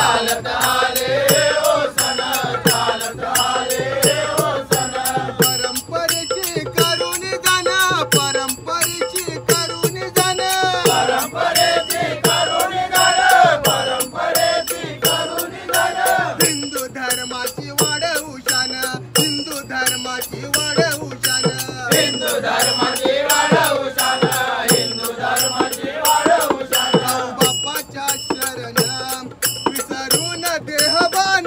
चालत आले ओ सण चालत आले ओ सण परंपरेची करून जाण परंपरेची करून जाण परंपरेची करून जाण परंपरेची करून जाण हिंदू धर्माची वाढवू शान हिंदू धर्माची वाढवू शान हिंदू धर्माची वाढवू शान हिंदू धर्माची वाढवू शान बाप्पाच्या शरण विसरून देहबान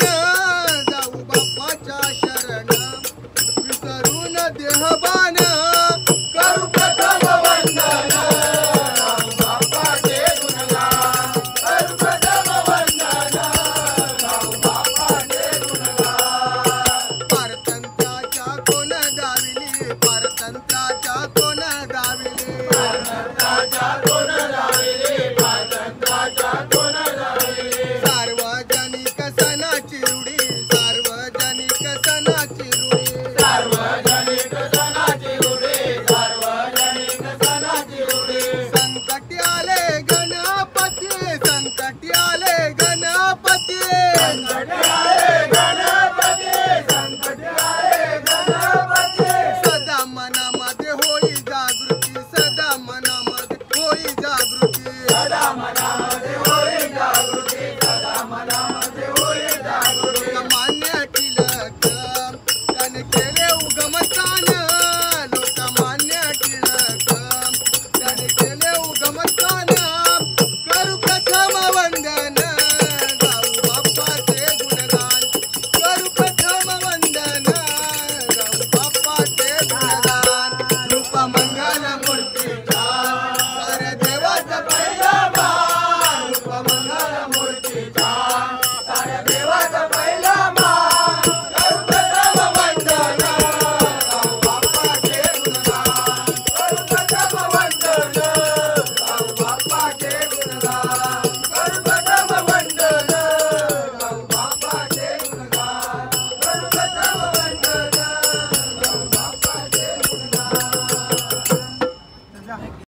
जाऊ बाप्पाच्या शरण विसरून देहबान करू प्रथम वंदन राहू बाप्पाचे गुणगान करू प्रथम वंदन राहू बाप्पाचे गुणगान पारतंत्र्याच्या कोण दाविली पारतंत्र्याच्या कोण दाविली पारतंत्र्याच्या कोण दाविली पारतंत्र्याच्या कोण दाविली सार्वजनिक सणाची रूढी सार्वजनिक सणाची रूढी सार्वजनिक सणाची रूढी सार्वजनिक सणाची रूढी संकटी आले गणपती संकटी आले गणपती संकट आले गणपती संकट आले गणपती सदा मनामध्ये होई जागृती सदा मनामध्ये होई जागृती सदा मनामध्ये